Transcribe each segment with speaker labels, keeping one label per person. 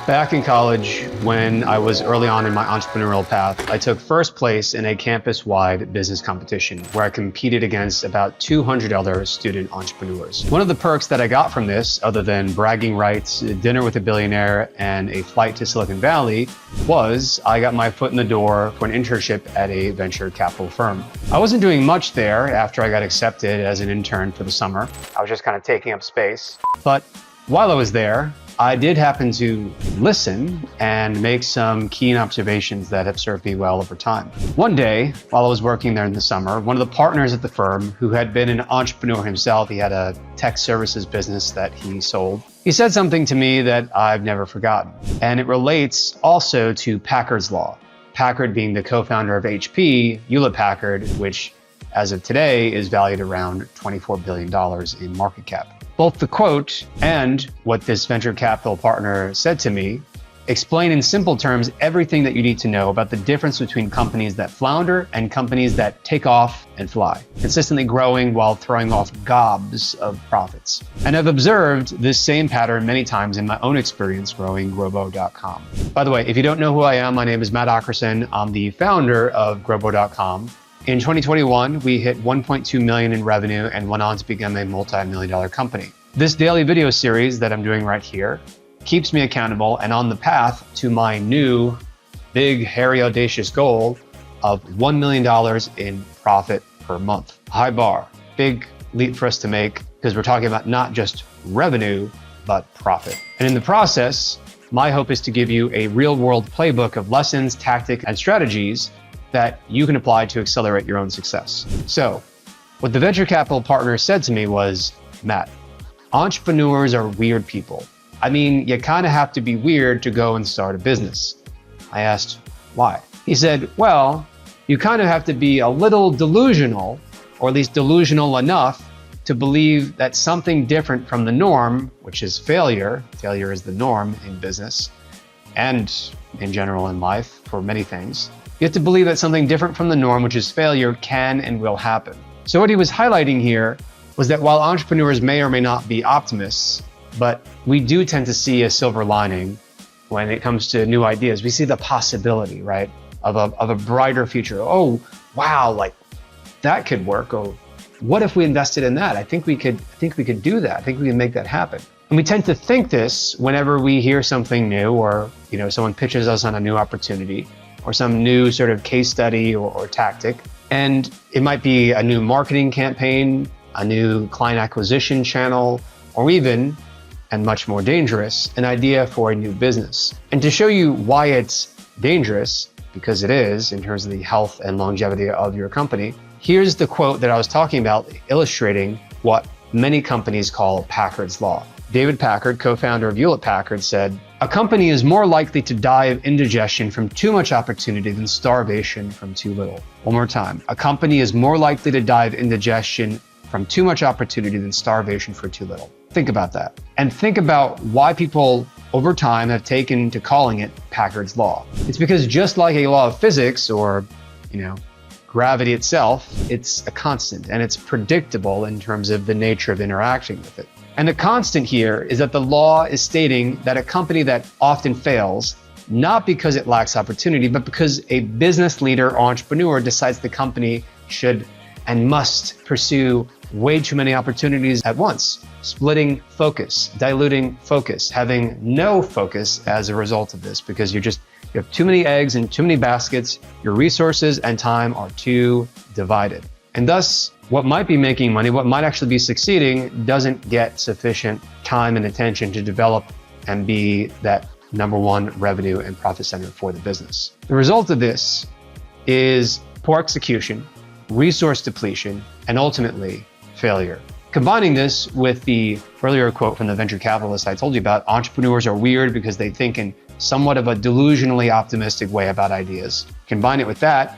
Speaker 1: Back in college, when I was early on in my entrepreneurial path, I took first place in a campus-wide business competition where I competed against about 200 other student entrepreneurs. One of the perks that I got from this, other than bragging rights, dinner with a billionaire, and a flight to Silicon Valley, was I got my foot in the door for an internship at a venture capital firm. I wasn't doing much there after I got accepted as an intern for the summer. I was just kind of taking up space. But while I was there, I did happen to listen and make some keen observations that have served me well over time. One day, while I was working there in the summer, one of the partners at the firm, who had been an entrepreneur himself, he had a tech services business that he sold, he said something to me that I've never forgotten. And it relates also to Packard's law. Packard being the co-founder of HP, Hewlett-Packard, which as of today is valued around $24 billion in market cap. Both the quote and what this venture capital partner said to me explain in simple terms everything that you need to know about the difference between companies that flounder and companies that take off and fly, consistently growing while throwing off gobs of profits. And I've observed this same pattern many times in my own experience growing Grobo.com. By the way, if you don't know who I am, my name is Matt Ackerson. I'm the founder of Grobo.com. In 2021, we hit 1.2 million in revenue and went on to become a multi-million-dollar company. This daily video series that I'm doing right here keeps me accountable and on the path to my new big, hairy, audacious goal of $1 million in profit per month. High bar, big leap for us to make because we're talking about not just revenue, but profit. And in the process, my hope is to give you a real-world playbook of lessons, tactics, and strategies that you can apply to accelerate your own success. So, what the venture capital partner said to me was, Matt, entrepreneurs are weird people. I mean, you kind of have to be weird to go and start a business. I asked, why? He said, well, you kind of have to be a little delusional, or at least delusional enough to believe that something different from the norm, which is failure is the norm in business, and in general in life for many things. You have to believe that something different from the norm, which is failure, can and will happen. So what he was highlighting here was that while entrepreneurs may or may not be optimists, but we do tend to see a silver lining when it comes to new ideas. We see the possibility, right, of a brighter future. Oh, wow, like that could work. Oh, what if we invested in that? I think we could do that. I think we can make that happen. And we tend to think this whenever we hear something new, or someone pitches us on a new opportunity, or some new sort of case study or tactic. And it might be a new marketing campaign, a new client acquisition channel, or even, and much more dangerous, an idea for a new business. And to show you why it's dangerous, because it is in terms of the health and longevity of your company, here's the quote that I was talking about illustrating what many companies call Packard's law. David Packard, co-founder of Hewlett-Packard, said, "A company is more likely to die of indigestion from too much opportunity than starvation from too little." One more time. A company is more likely to die of indigestion from too much opportunity than starvation for too little. Think about that. And think about why people over time have taken to calling it Packard's law. It's because just like a law of physics or, gravity itself, it's a constant and it's predictable in terms of the nature of interacting with it. And the constant here is that the law is stating that a company that often fails, not because it lacks opportunity, but because a business leader or entrepreneur decides the company should and must pursue way too many opportunities at once, splitting focus, diluting focus, having no focus as a result of this, because you have too many eggs in too many baskets, your resources and time are too divided. And thus, what might be making money, what might actually be succeeding, doesn't get sufficient time and attention to develop and be that number one revenue and profit center for the business. The result of this is poor execution, resource depletion, and ultimately failure. Combining this with the earlier quote from the venture capitalist I told you about, entrepreneurs are weird because they think in somewhat of a delusionally optimistic way about ideas. Combine it with that,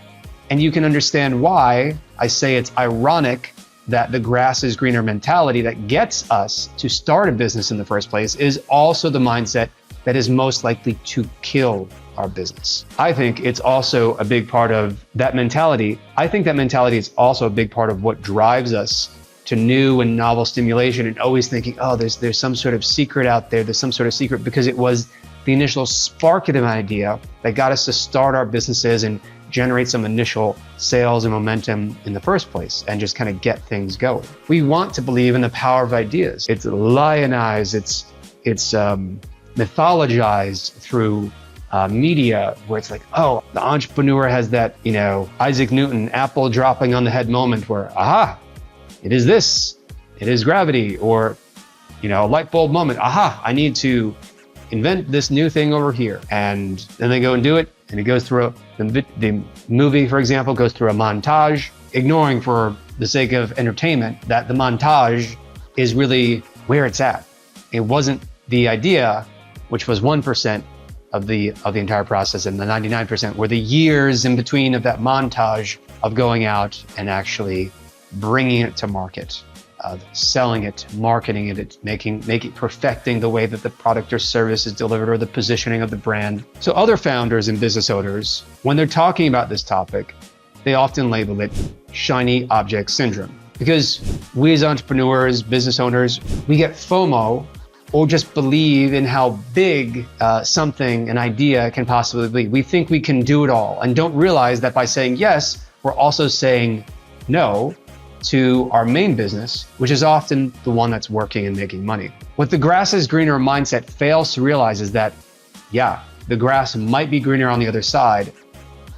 Speaker 1: and you can understand why I say it's ironic that the grass is greener mentality that gets us to start a business in the first place is also the mindset that is most likely to kill our business. I think it's also a big part of that mentality. I think that mentality is also a big part of what drives us to new and novel stimulation and always thinking, oh, there's some sort of secret out there, there's some sort of secret, because it was the initial spark of an idea that got us to start our businesses and generate some initial sales and momentum in the first place and just kind of get things going. We want to believe in the power of ideas. It's lionized, it's mythologized through media, where it's like, oh, the entrepreneur has that, Isaac Newton apple dropping on the head moment where, aha, it is this, it is gravity, or, a light bulb moment, aha, I need to invent this new thing over here. And then they go and do it, and it goes through the movie, for example, goes through a montage, ignoring for the sake of entertainment that the montage is really where it's at. It wasn't the idea, which was 1% of the entire process, and the 99% were the years in between of that montage of going out and actually bringing it to market, selling it, marketing it, perfecting the way that the product or service is delivered, or the positioning of the brand. So other founders and business owners, when they're talking about this topic, they often label it shiny object syndrome, because we as entrepreneurs, business owners, we get FOMO, or just believe in how big an idea can possibly be. We think we can do it all, and don't realize that by saying yes, we're also saying no to our main business, which is often the one that's working and making money. What the grass is greener mindset fails to realize is that, yeah, the grass might be greener on the other side,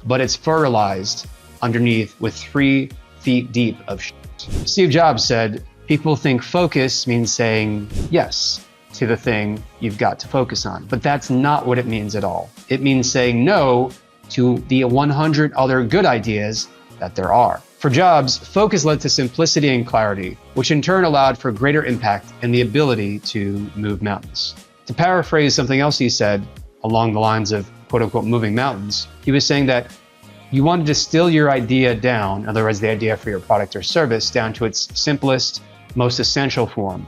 Speaker 1: but it's fertilized underneath with 3 feet deep of shit. Steve Jobs said, people think focus means saying yes to the thing you've got to focus on. But that's not what it means at all. It means saying no to the 100 other good ideas that there are. For Jobs, focus led to simplicity and clarity, which in turn allowed for greater impact and the ability to move mountains. To paraphrase something else he said along the lines of quote unquote moving mountains, he was saying that you want to distill your idea down, in other words, the idea for your product or service, down to its simplest, most essential form.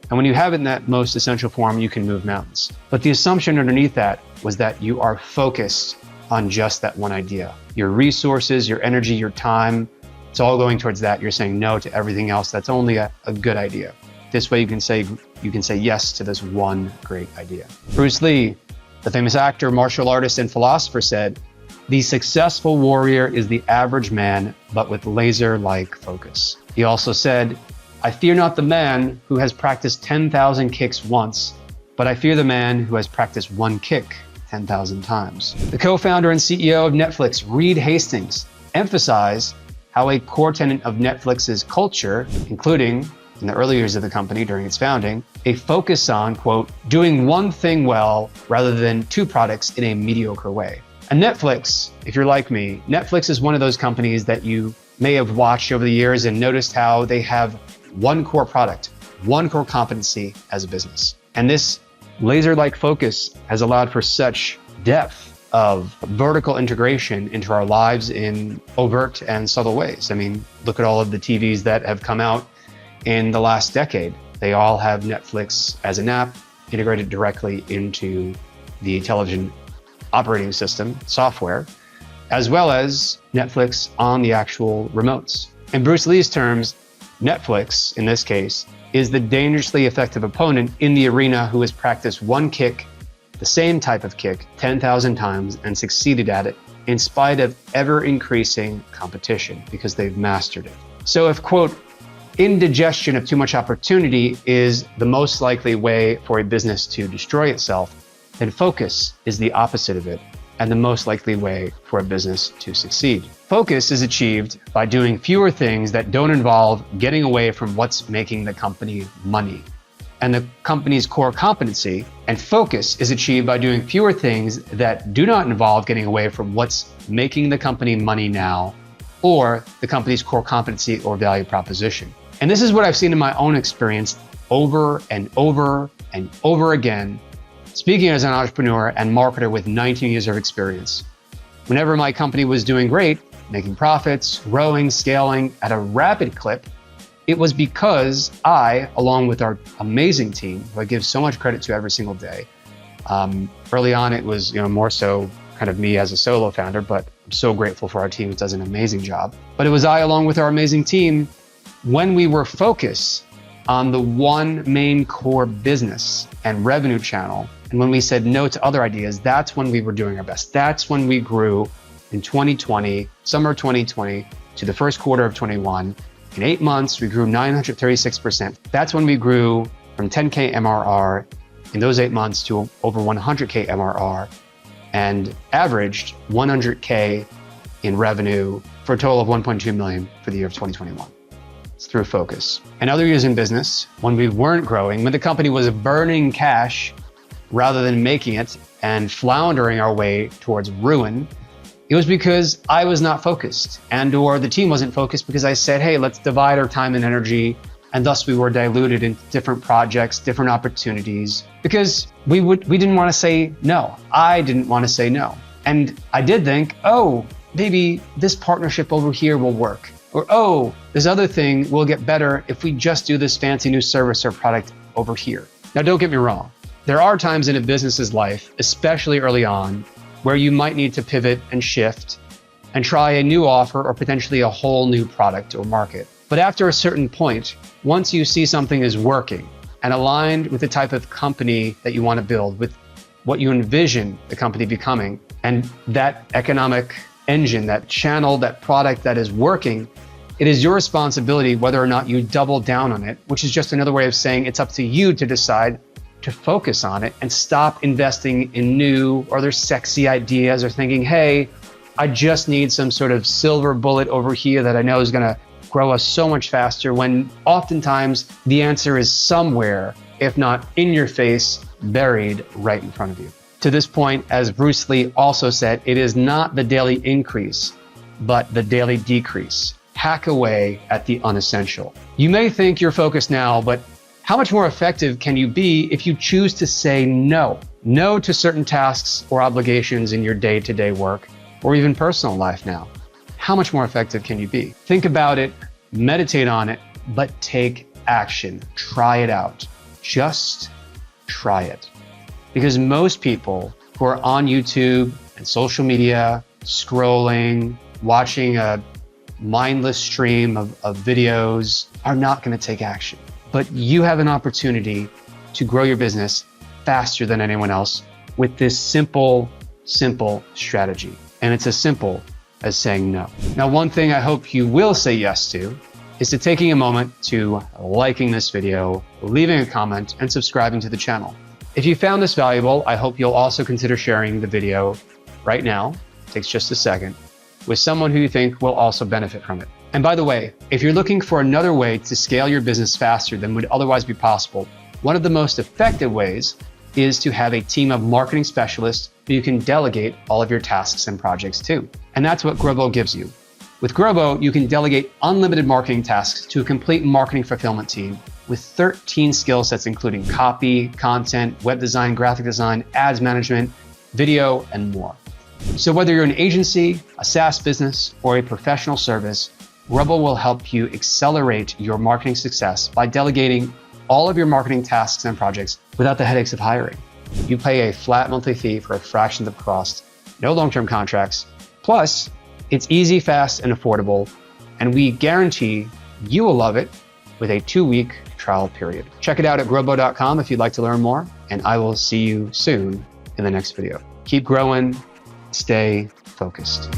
Speaker 1: And when you have it in that most essential form, you can move mountains. But the assumption underneath that was that you are focused on just that one idea. Your resources, your energy, your time, it's all going towards that. You're saying no to everything else that's only a good idea. This way you can say yes to this one great idea. Bruce Lee, the famous actor, martial artist, and philosopher, said, "The successful warrior is the average man, but with laser-like focus." He also said, "I fear not the man who has practiced 10,000 kicks once, but I fear the man who has practiced one kick 10,000 times." The co-founder and CEO of Netflix, Reed Hastings, emphasized how a core tenet of Netflix's culture, including in the early years of the company during its founding, a focus on, quote, doing one thing well rather than 2 products in a mediocre way. And Netflix, if you're like me, Netflix is one of those companies that you may have watched over the years and noticed how they have one core product, one core competency as a business. And this laser-like focus has allowed for such depth of vertical integration into our lives in overt and subtle ways. I mean, look at all of the TVs that have come out in the last decade. They all have Netflix as an app integrated directly into the television operating system software, as well as Netflix on the actual remotes. In Bruce Lee's terms, Netflix, in this case, is the dangerously effective opponent in the arena who has practiced one kick, the same type of kick, 10,000 times and succeeded at it in spite of ever-increasing competition because they've mastered it. So if, quote, indigestion of too much opportunity is the most likely way for a business to destroy itself, then focus is the opposite of it and the most likely way for a business to succeed. Focus is achieved by doing fewer things that don't involve getting away from what's making the company money and the company's core competency, and focus is achieved by doing fewer things that do not involve getting away from what's making the company money now or the company's core competency or value proposition. And this is what I've seen in my own experience over and over and over again, speaking as an entrepreneur and marketer with 19 years of experience. Whenever my company was doing great, making profits, growing, scaling at a rapid clip, it was because I, along with our amazing team, who I give so much credit to every single day. Early on, it was more so kind of me as a solo founder, but I'm so grateful for our team. It does an amazing job. But it was I, along with our amazing team, when we were focused on the one main core business and revenue channel, and and when we said no to other ideas, that's when we were doing our best. That's when we grew in 2020, summer 2020 to the first quarter of 21. In 8 months, we grew 936%. That's when we grew from 10K MRR in those 8 months to over 100K MRR and averaged 100K in revenue for a total of 1.2 million for the year of 2021. It's through focus. And other years in business, when we weren't growing, when the company was burning cash rather than making it and floundering our way towards ruin, it was because I was not focused or the team wasn't focused because I said, hey, let's divide our time and energy. And thus we were diluted into different projects, different opportunities, because we didn't want to say no. I didn't want to say no. And I did think, oh, maybe this partnership over here will work. Or, oh, this other thing will get better if we just do this fancy new service or product over here. Now, don't get me wrong. There are times in a business's life, especially early on, where you might need to pivot and shift and try a new offer or potentially a whole new product or market. But after a certain point, once you see something is working and aligned with the type of company that you want to build, with what you envision the company becoming, and that economic engine, that channel, that product that is working, it is your responsibility whether or not you double down on it, which is just another way of saying it's up to you to decide to focus on it and stop investing in new or other sexy ideas or thinking, hey, I just need some sort of silver bullet over here that I know is gonna grow us so much faster, when oftentimes the answer is somewhere, if not in your face, buried right in front of you. To this point, as Bruce Lee also said, it is not the daily increase, but the daily decrease. Hack away at the unessential. You may think you're focused now, but how much more effective can you be if you choose to say no? No to certain tasks or obligations in your day-to-day work or even personal life now. How much more effective can you be? Think about it, meditate on it, but take action. Try it out. Just try it. Because most people who are on YouTube and social media, scrolling, watching a mindless stream of videos are not going to take action. But you have an opportunity to grow your business faster than anyone else with this simple strategy. And it's as simple as saying no. Now, one thing I hope you will say yes to is to taking a moment to liking this video, leaving a comment, and subscribing to the channel. If you found this valuable, I hope you'll also consider sharing the video right now, it takes just a second, with someone who you think will also benefit from it. And by the way, if you're looking for another way to scale your business faster than would otherwise be possible, one of the most effective ways is to have a team of marketing specialists who you can delegate all of your tasks and projects to. And that's what Grobo gives you. With Grobo, you can delegate unlimited marketing tasks to a complete marketing fulfillment team with 13 skill sets, including copy, content, web design, graphic design, ads management, video, and more. So whether you're an agency, a SaaS business, or a professional service, Grobo will help you accelerate your marketing success by delegating all of your marketing tasks and projects without the headaches of hiring. You pay a flat monthly fee for a fraction of the cost, no long-term contracts. Plus, it's easy, fast, and affordable, and we guarantee you will love it with a 2-week trial period. Check it out at grobo.com if you'd like to learn more, and I will see you soon in the next video. Keep growing, stay focused.